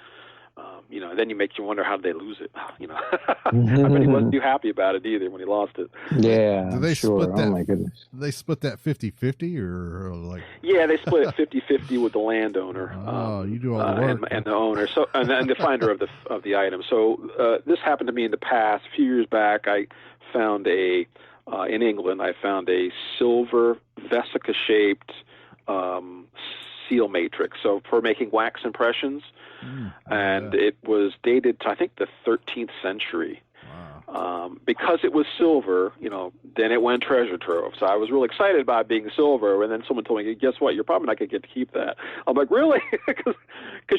then you make you wonder how did they lose it. I bet he wasn't too happy about it either when he lost it. Yeah, do they split that? Oh my goodness. They split that 50-50 or like? Yeah, they split it 50-50 with the landowner. You do all the work. And the owner. So and the finder of the item. So this happened to me in the past. A few years back, I found in England, I found a silver vesica-shaped seal matrix. So for making wax impressions. And it was dated to, I think, the 13th century. Wow. Because it was silver, then it went treasure trove. So I was really excited about it being silver. And then someone told me, guess what? You're probably not going to get to keep that. I'm like, really? Because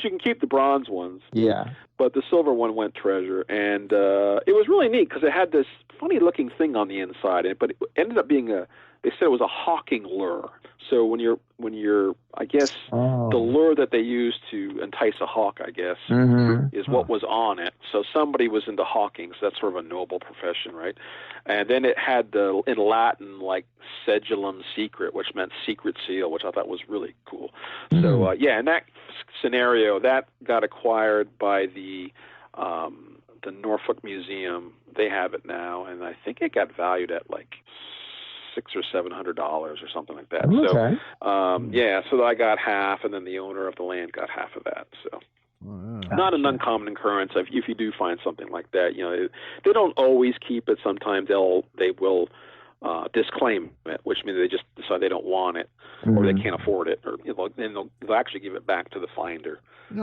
you can keep the bronze ones. Yeah. But the silver one went treasure. And it was really neat because it had this funny-looking thing on the inside. But it ended up being they said it was a hawking lure. So when you're, I guess, the lure that they use to entice a hawk, I guess, is what was on it. So somebody was into hawking, so that's sort of a noble profession, right? And then it had in Latin, like, sedulum secret, which meant secret seal, which I thought was really cool. So, in that scenario, that got acquired by the Norfolk Museum. They have it now, and I think it got valued at, like, $600 or $700 or something like that. Okay. So, so I got half, and then the owner of the land got half of that. So, not an uncommon occurrence. If you do find something like that, they don't always keep it. Sometimes they will disclaim it, which means they just decide they don't want it, or they can't afford it, or then they'll actually give it back to the finder. And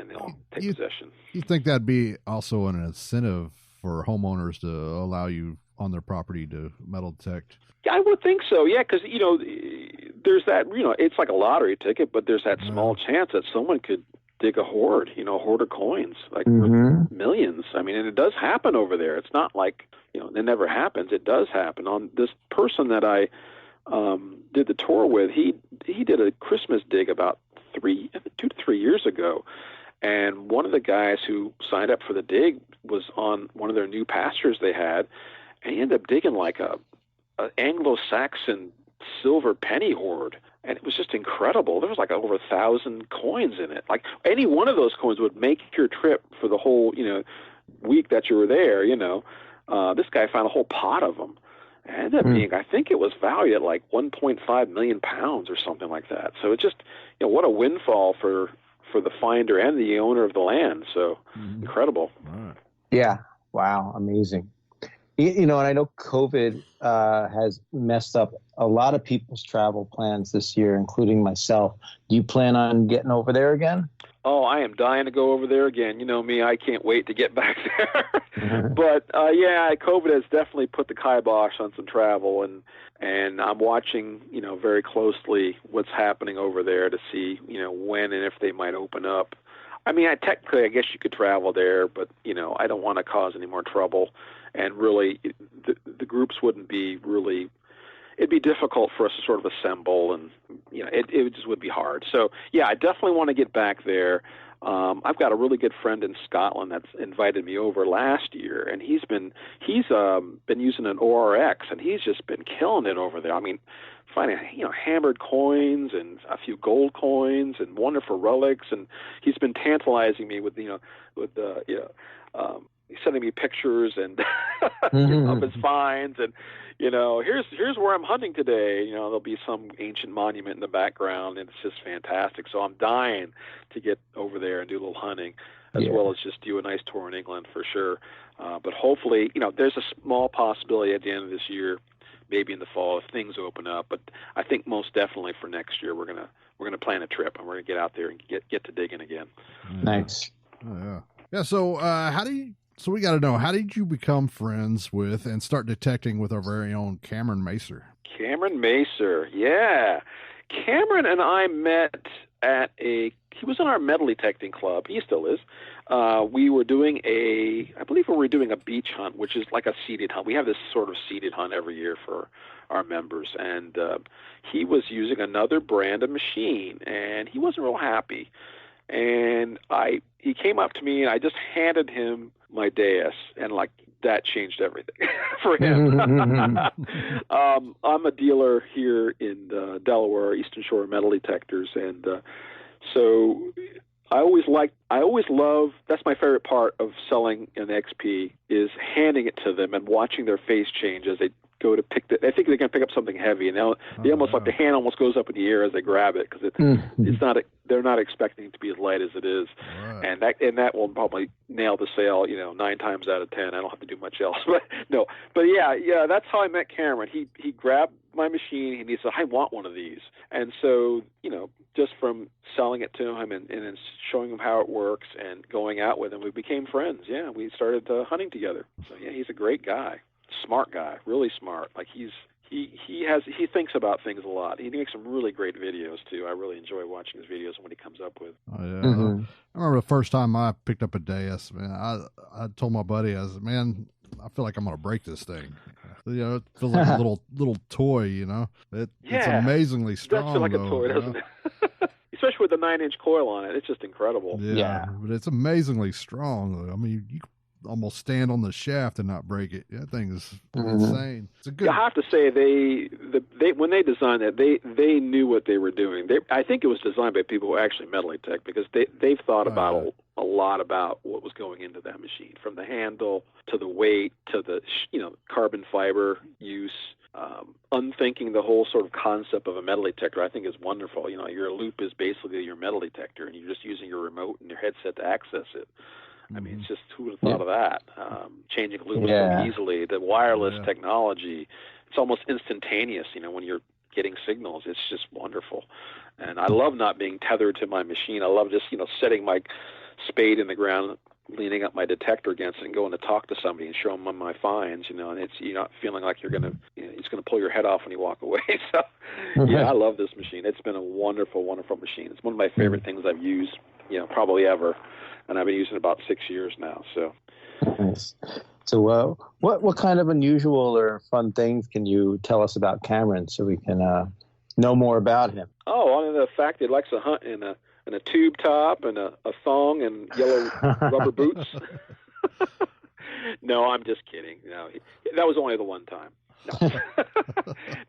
they'll take possession. You think that'd be also an incentive for homeowners to allow you on their property to metal detect? I would think so, yeah, because, there's that, it's like a lottery ticket, but there's that small chance that someone could dig a hoard, hoard of coins, like millions. I mean, and it does happen over there. It's not like, it never happens. It does happen. On this person that I did the tour with, he did a Christmas dig about 2 to 3 years ago. And one of the guys who signed up for the dig was on one of their new pastures they had, and he ended up digging like a Anglo-Saxon silver penny hoard, and it was just incredible. There was like over 1,000 coins in it. Like any one of those coins would make your trip for the whole week that you were there. This guy found a whole pot of them. It ended up being, I think it was valued at like 1.5 million pounds or something like that. So it just what a windfall for the finder and the owner of the land. So incredible. Yeah. Wow. Amazing. And I know COVID has messed up a lot of people's travel plans this year, including myself. Do you plan on getting over there again? Oh, I am dying to go over there again. You know me, I can't wait to get back there. But, COVID has definitely put the kibosh on some travel, and I'm watching, very closely what's happening over there to see, when and if they might open up. I mean, technically, I guess you could travel there, but, I don't want to cause any more trouble. And really, the groups wouldn't be really it'd be difficult for us to sort of assemble, and it just would be hard. So yeah, I definitely want to get back there. I've got a really good friend in Scotland that's invited me over last year, and he's been using an ORX, and he's just been killing it over there. I mean, finding hammered coins and a few gold coins and wonderful relics, and he's been tantalizing me with he's sending me pictures and of his finds, and here's where I'm hunting today. There'll be some ancient monument in the background, and it's just fantastic. So I'm dying to get over there and do a little hunting, as well as just do a nice tour in England for sure. But hopefully, there's a small possibility at the end of this year, maybe in the fall, if things open up. But I think most definitely for next year, we're gonna plan a trip, and we're gonna get out there and get to digging again. Nice. Oh, yeah. So So we got to know, how did you become friends with and start detecting with our very own Cameron Macer? Cameron Macer, yeah. Cameron and I met he was in our metal detecting club. He still is. We were doing I believe we were doing a beach hunt, which is like a seated hunt. We have this sort of seated hunt every year for our members. And he was using another brand of machine, and he wasn't real happy. And he came up to me, and I just handed him my Deus, and that changed everything for him. I'm a dealer here in Delaware, Eastern Shore Metal Detectors, and so I always love. That's my favorite part of selling an XP, is handing it to them and watching their face change as they go to pick they think they're going to pick up something heavy, and they almost like the hand almost goes up in the air as they grab it, because it's not they're not expecting it to be as light as it is. Right. And that will probably nail the sale 9 times out of 10. I don't have to do much else. But yeah, that's how I met Cameron. He grabbed my machine and he said, I want one of these. And so just from selling it to him and then showing him how it works and going out with him, we became friends. Yeah, we started hunting together. So yeah, he's a great guy. Smart guy, really smart. He thinks about things a lot. He makes some really great videos too. I really enjoy watching his videos and what he comes up with. Oh yeah. Mm-hmm. I remember the first time I picked up a Deus, man. I told my buddy, I said, man, I feel like I'm gonna break this thing. It feels like a little toy. It's amazingly strong. It does feel like a toy, doesn't it? Especially with the 9-inch coil on it, it's just incredible. Yeah, but it's amazingly strong. I mean, you almost stand on the shaft and not break it. That thing is insane. It's a good. I have to say, they when they designed that, they knew what they were doing. I think it was designed by people who actually metal detect, because they've thought about a lot about what was going into that machine, from the handle to the weight to the carbon fiber use. Unthinking the whole sort of concept of a metal detector, I think, is wonderful. Your loop is basically your metal detector, and you're just using your remote and your headset to access it. I mean, it's just, who would have thought of that? Changing lumens so easily, the wireless technology, it's almost instantaneous, when you're getting signals. It's just wonderful. And I love not being tethered to my machine. I love just, setting my spade in the ground, leaning up my detector against it and going to talk to somebody and show them my finds, and you're not feeling like it's going to pull your head off when you walk away. So, yeah, I love this machine. It's been a wonderful, wonderful machine. It's one of my favorite things I've used, probably ever. And I've been using it about 6 years now. So, nice. So, what kind of unusual or fun things can you tell us about Cameron, so we can know more about him? Oh, on the fact that he likes to hunt in a tube top and a thong and yellow rubber boots. No, I'm just kidding. No, that was only the one time. No.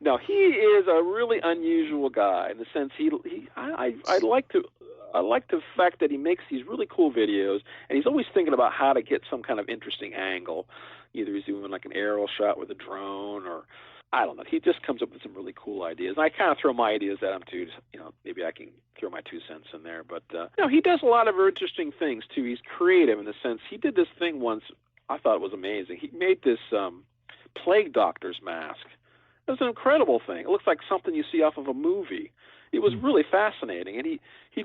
No, he is a really unusual guy in the sense I like the fact that he makes these really cool videos, and he's always thinking about how to get some kind of interesting angle. Either he's doing like an aerial shot with a drone, or I don't know. He just comes up with some really cool ideas. And I kind of throw my ideas at him too. Maybe I can throw my 2 cents in there. But he does a lot of interesting things too. He's creative in the sense he did this thing once. I thought it was amazing. He made this plague doctor's mask. It was an incredible thing. It looks like something you see off of a movie. It was really fascinating, and he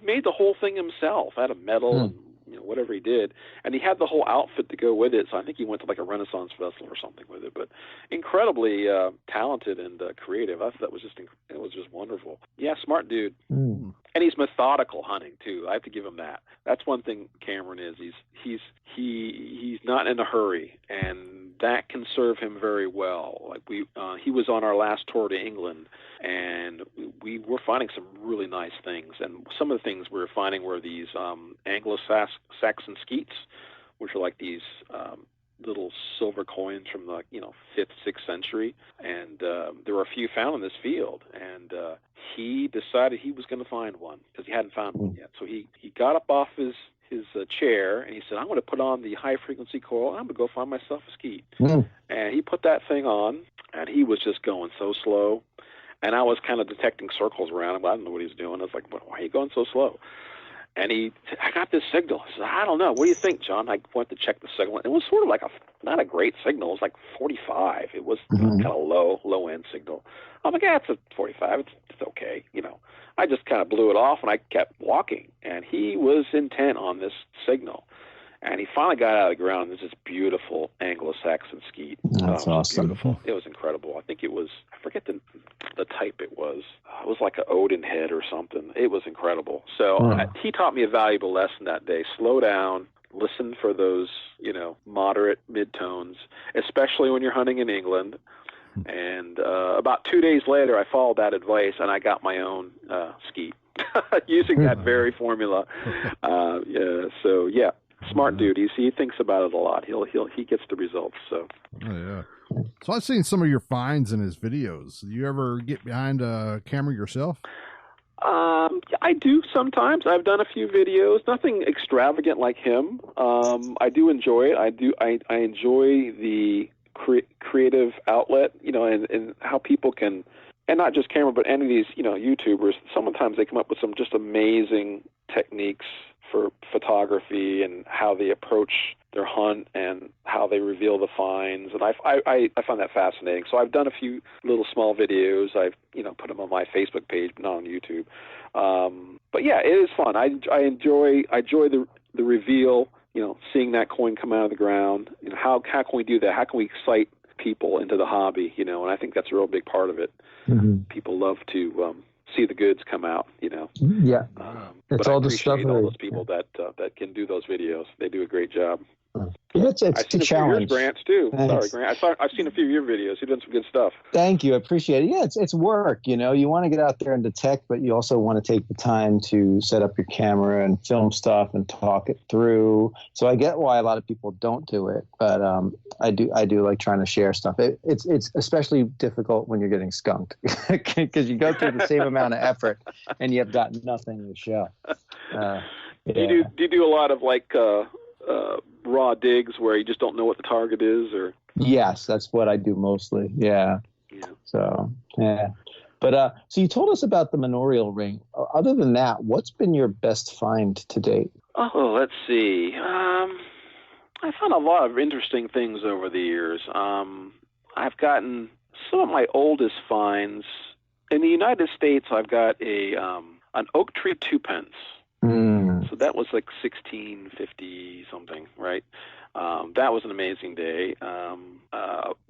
made the whole thing himself out of metal and whatever he did, and he had the whole outfit to go with it. So I think he went to like a Renaissance festival or something with it. But incredibly talented and creative. I thought it was just wonderful. Yeah, smart dude, and he's methodical hunting too. I have to give him that. That's one thing Cameron is. He's not in a hurry, and that can serve him very well. Like he was on our last tour to England, and we were finding some really nice things. And some of the things we were finding were these Anglo-Saxon skeets, which are like these little silver coins from the 5th, 6th century, and there were a few found in this field, and he decided he was going to find one because he hadn't found one yet. So he got up off his chair, and he said, I'm going to put on the high-frequency coil, and I'm going to go find myself a skeet. And he put that thing on, and he was just going so slow, and I was kind of detecting circles around him. I didn't know what he was doing. I was like, why are you going so slow? And I got this signal. I said, I don't know. What do you think, John? I went to check the signal. It was sort of like not a great signal. It was like 45. It was kind of low-end signal. I'm like, it's a 45. It's okay. I just kind of blew it off, and I kept walking. And he was intent on this signal. And he finally got out of the ground, and there's this beautiful Anglo-Saxon skeet. That's awesome. Beautiful. It was incredible. I think it was, I forget the type it was. It was like an Odin head or something. It was incredible. So he taught me a valuable lesson that day. Slow down. Listen for those, moderate midtones, especially when you're hunting in England. And about 2 days later, I followed that advice, and I got my own skeet using that very formula. Smart dude. He thinks about it a lot. He gets the results. So. Oh, yeah. So I've seen some of your finds in his videos. Do you ever get behind a camera yourself? I do sometimes. I've done a few videos. Nothing extravagant like him. I do enjoy it. I enjoy the creative outlet, and how people can, and not just camera, but any of these, YouTubers. Sometimes they come up with some just amazing techniques for photography and how they approach their hunt and how they reveal the finds, and I find that fascinating. So I've done a few little small videos. I've put them on my Facebook page, but not on YouTube. But yeah, it is fun. I enjoy the reveal. Seeing that coin come out of the ground. How can we do that? How can we excite people into the hobby? And I think that's a real big part of it. People love to see the goods come out, Yeah. It's all discovery. All those people that can do those videos. They do a great job. It's I've seen a challenge. Grant's too. Sorry, Grant. I've seen a few of your videos. You've done some good stuff. Thank you. I appreciate it. Yeah, it's work. You want to get out there and detect, but you also want to take the time to set up your camera and film stuff and talk it through. So I get why a lot of people don't do it, but I do like trying to share stuff. It's especially difficult when you're getting skunked because you go through the same amount of effort and you have got nothing to show. Do you do a lot of raw digs where you just don't know what the target is, or? Yes, that's what I do mostly. Yeah. So, yeah. But, so you told us about the manorial ring. Other than that, what's been your best find to date? Oh, let's see. I found a lot of interesting things over the years. I've gotten some of my oldest finds in the United States. I've got an oak tree 2-pence. So that was like 1650 something, right? That was an amazing day.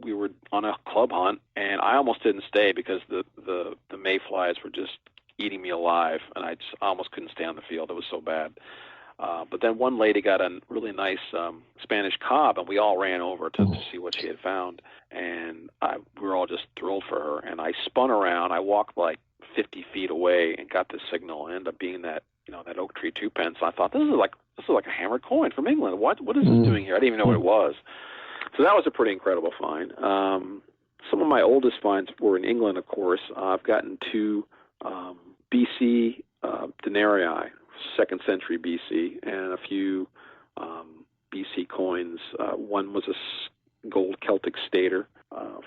We were on a club hunt, and I almost didn't stay because the mayflies were just eating me alive, and I almost couldn't stay on the field. It was so bad. But then one lady got a really nice Spanish cob, and we all ran over to see what she had found. And we were all just thrilled for her. And I spun around. I walked like 50 feet away and got this signal. It ended up being that oak tree 2-pence. I thought, this is like a hammered coin from England. What is this doing here? I didn't even know what it was. So that was a pretty incredible find. Some of my oldest finds were in England, of course. I've gotten 2 BC denarii, 2nd century BC, and a few BC coins. One was a gold Celtic stater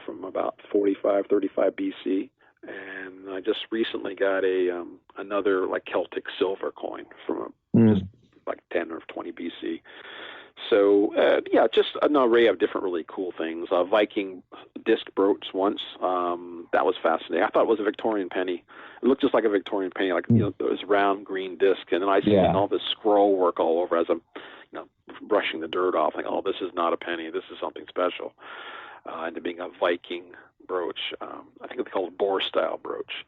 from about 45, 35 BC. And I just recently got another like Celtic silver coin from just like 10 or 20 BC. So just an array of different really cool things. A Viking disc brooch once. That was fascinating. I thought it was a Victorian penny. It looked just like a Victorian penny, like it was round green disc. And then I see all this scroll work all over as I'm brushing the dirt off. Like, oh, this is not a penny. This is something special. Into being a Viking brooch. I think it's called boar style brooch.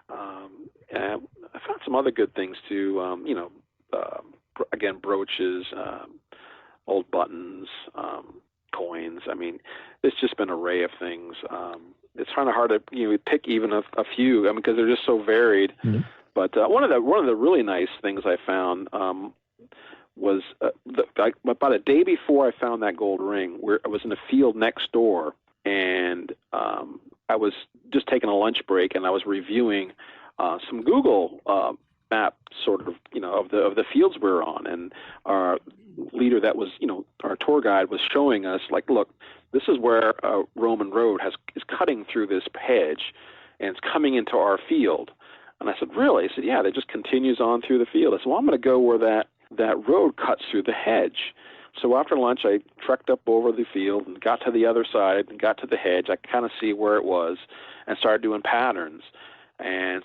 And I found some other good things too. Again, brooches, old buttons, coins. I mean, it's just been an array of things. It's kind of hard to pick even a few. I mean, because they're just so varied. Mm-hmm. But one of the really nice things I found was about a day before I found that gold ring, where I was in a field next door, and I was just taking a lunch break, and I was reviewing some Google map sort of of the fields we were on, and our leader that was our tour guide was showing us, like, look, this is where a Roman road is cutting through this hedge, and it's coming into our field. And I said, really? He said, yeah, that just continues on through the field. I said, well, I'm going to go where that road cuts through the hedge. So after lunch, I trekked up over the field and got to the other side and got to the hedge. I kind of see where it was and started doing patterns and,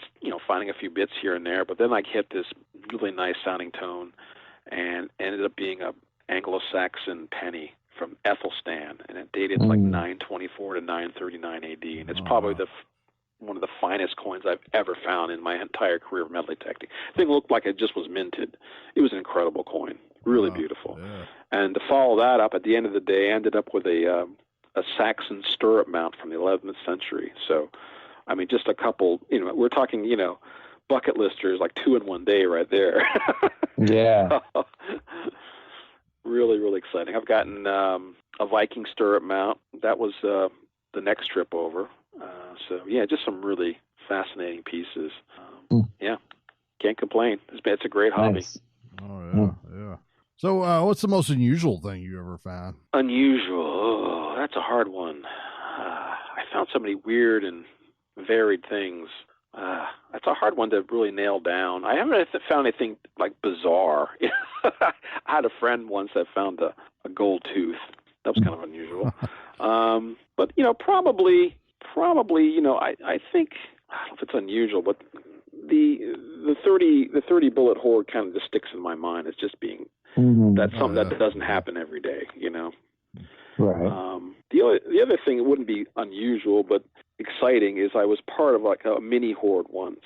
finding a few bits here and there. But then I hit this really nice sounding tone and ended up being a Anglo-Saxon penny from Ethelstan, and it dated like 924 to 939 AD. And it's probably one of the finest coins I've ever found in my entire career of metal detecting. The thing looked like it just was minted. It was an incredible coin, really beautiful. Yeah. And to follow that up, at the end of the day, I ended up with a Saxon stirrup mount from the 11th century. So, I mean, just a couple, we're talking, bucket listers, like 2 in one day right there. Yeah. Really, really exciting. I've gotten a Viking stirrup mount. That was the next trip over. So, yeah, just some really fascinating pieces. Yeah, can't complain. It's a great hobby. Nice. Oh, yeah. So, what's the most unusual thing you ever found? Unusual? Oh, that's a hard one. I found so many weird and varied things. That's a hard one to really nail down. I haven't found anything like bizarre. I had a friend once that found a gold tooth. That was kind of unusual. But probably, I think, I don't know if it's unusual, but the 30 bullet horde kind of just sticks in my mind as just being that's something that doesn't happen every day. Right. The other thing, it wouldn't be unusual, but exciting, is I was part of like a mini horde once.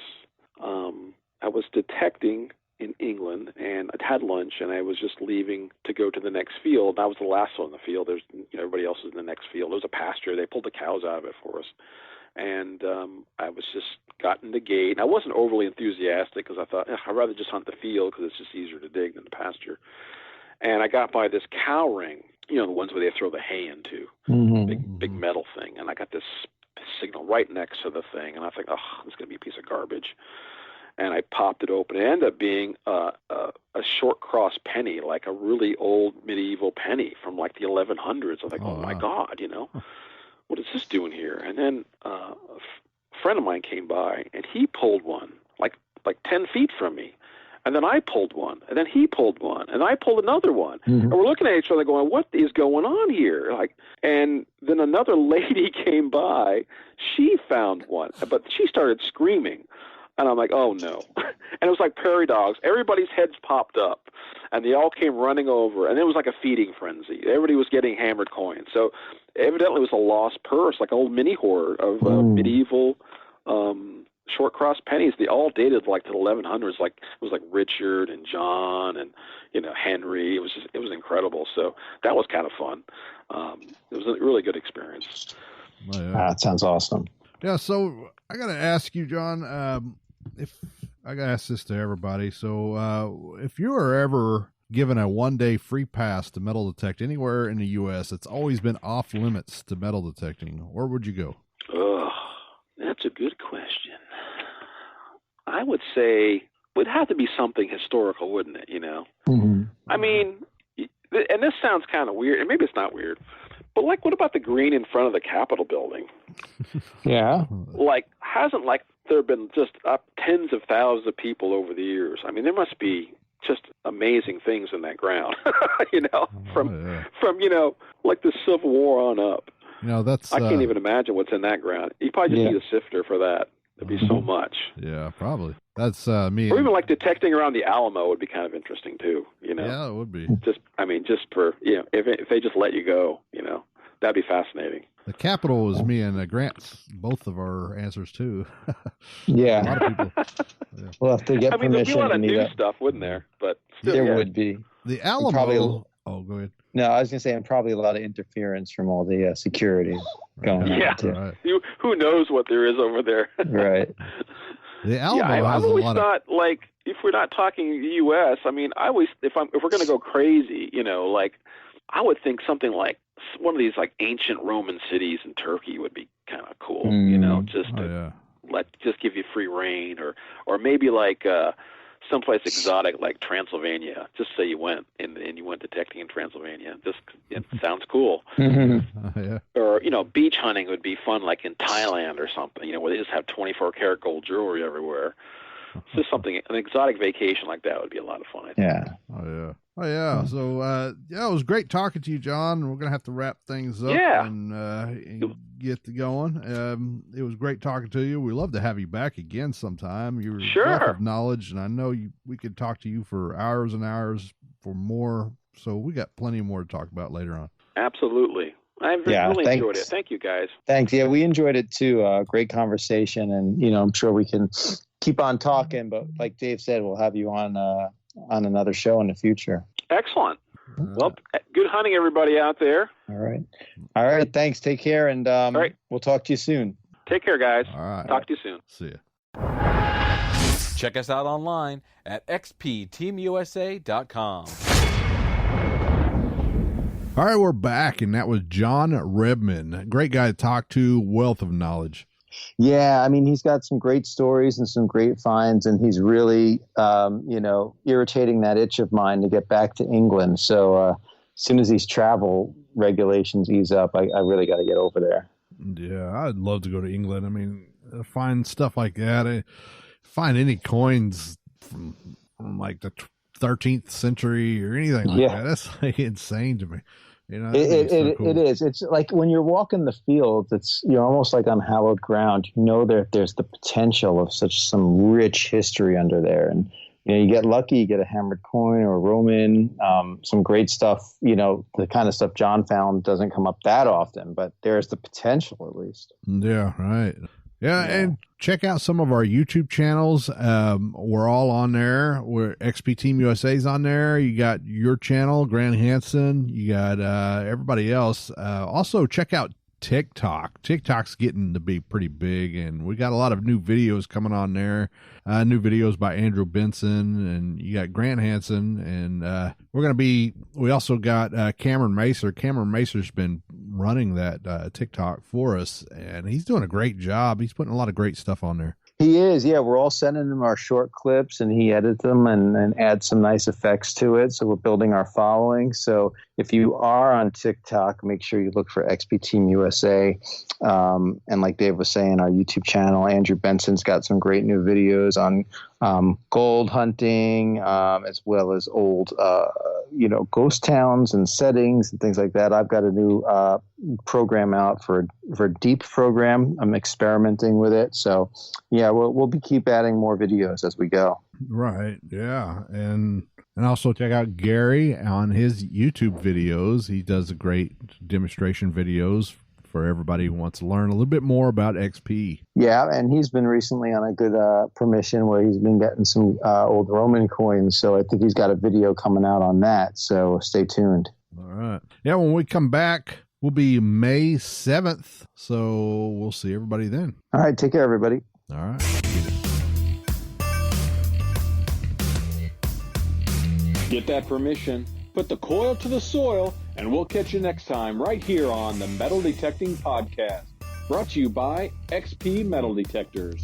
I was detecting in England, and I'd had lunch, and I was just leaving to go to the next field. And I was the last one in the field. There's everybody else is in the next field. There was a pasture. They pulled the cows out of it for us, and I was just got in the gate. And I wasn't overly enthusiastic because I thought I'd rather just hunt the field because it's just easier to dig than the pasture. And I got by this cow ring, the ones where they throw the hay into, big metal thing. And I got this signal right next to the thing, and I think, this is going to be a piece of garbage. And I popped it open. It ended up being a short cross penny, like a really old medieval penny from like the 1100s. I think, oh my God, what is this doing here? And then a friend of mine came by, and he pulled one like 10 feet from me. And then I pulled one, and then he pulled one, and I pulled another one. And we're looking at each other going, what is going on here? And then another lady came by. She found one, but she started screaming. And I'm like, oh, no. And it was like prairie dogs. Everybody's heads popped up, and they all came running over. And it was like a feeding frenzy. Everybody was getting hammered coins. So evidently it was a lost purse, like an old mini hoard of medieval short cross pennies. They all dated like to the 1100s. Like it was like Richard and John and Henry. It was incredible. So that was kind of fun. It was a really good experience. Oh, yeah. That sounds awesome. Yeah. So I got to ask you, John. If I got to ask this to everybody. So if you are ever given a 1-day free pass to metal detect anywhere in the U.S., it's always been off limits to metal detecting, where would you go? Oh, that's a good question. I would say it would have to be something historical, wouldn't it? I mean, and this sounds kind of weird, and maybe it's not weird, but like, what about the green in front of the Capitol building? Yeah. Hasn't there been just tens of thousands of people over the years? I mean, there must be just amazing things in that ground, from like the Civil War on up. That's I can't even imagine what's in that ground. You probably just need a sifter for that. There'd be so much. Yeah, probably. That's me. Or even like detecting around the Alamo would be kind of interesting too. Yeah, it would be. Just for if they just let you go, that'd be fascinating. The Capitol was me and Grant's, both of our answers too. Yeah. A lot of people. Yeah. Well, if they get permission, there'd be a lot of new stuff, wouldn't there? But there would be. The Alamo. Probably, oh, go ahead. No, I was going to say, and probably a lot of interference from all the security going on. Yeah, right. Who knows what there is over there? Right. The Alamo I've has always a lot thought, like, if we're not talking the U.S., I mean, if we're going to go crazy, like, I would think something like one of these like ancient Roman cities in Turkey would be kind of cool, just to just give you free reign, or maybe like someplace exotic like Transylvania. Just say you went and you went detecting in Transylvania. It sounds cool. Or beach hunting would be fun, like in Thailand or something. Where they just have 24-karat gold jewelry everywhere. Just something, an exotic vacation like that would be a lot of fun, I think. Yeah. Oh yeah. So it was great talking to you, John. We're gonna have to wrap things up and get to going. It was great talking to you. We'd love to have you back again sometime. You're a wealth of knowledge, and I know we could talk to you for hours and hours for more. So we got plenty more to talk about later on. Absolutely. I really enjoyed it. Thank you, guys. Thanks. Yeah, we enjoyed it too. Great conversation, and I'm sure we can keep on talking. But like Dave said, we'll have you on another show in the future. Excellent. Well, good hunting, everybody out there. All right. Thanks. Take care, and we'll talk to you soon. Take care, guys. All right. Talk to you soon. See ya. Check us out online at xpteamusa.com. All right, we're back, and that was John Rebman. Great guy to talk to, wealth of knowledge. Yeah, I mean, he's got some great stories and some great finds, and he's really, irritating that itch of mine to get back to England. So as soon as these travel regulations ease up, I really got to get over there. Yeah, I'd love to go to England. I mean, find stuff like that. Find any coins from like the 13th century or anything like that. That's like insane to me. It is. It's like when you're walking the fields, you're almost like on hallowed ground. That there's the potential of some rich history under there. And, you get lucky, you get a hammered coin or a Roman, some great stuff, the kind of stuff John found doesn't come up that often, but there's the potential at least. Yeah, right. Yeah, and check out some of our YouTube channels. We're all on there. We're XP Team USA's on there. You got your channel, Grant Hansen. You got everybody else. Also, check out TikTok. TikTok's getting to be pretty big, and we got a lot of new videos coming on there. New videos by Andrew Benson, and you got Grant Hansen, and we also got Cameron Macer. Cameron Macer's been running that TikTok for us, and he's doing a great job. He's putting a lot of great stuff on there. He is, yeah. We're all sending him our short clips, and he edits them and adds some nice effects to it. So we're building our following. So if you are on TikTok, make sure you look for XP Team USA. And like Dave was saying, our YouTube channel, Andrew Benson's got some great new videos on gold hunting, as well as old, ghost towns and settings and things like that. I've got a new program out for a deep program. I'm experimenting with it. So, yeah, we'll keep adding more videos as we go. Right. Yeah. And also check out Gary on his YouTube videos. He does great demonstration videos for everybody who wants to learn a little bit more about XP. Yeah, and he's been recently on a good permission where he's been getting some old Roman coins. So I think he's got a video coming out on that. So stay tuned. All right. Yeah, when we come back, we'll be May 7th. So we'll see everybody then. All right. Take care, everybody. All right. Get that permission, put the coil to the soil, and we'll catch you next time right here on the Metal Detecting Podcast. Brought to you by XP Metal Detectors.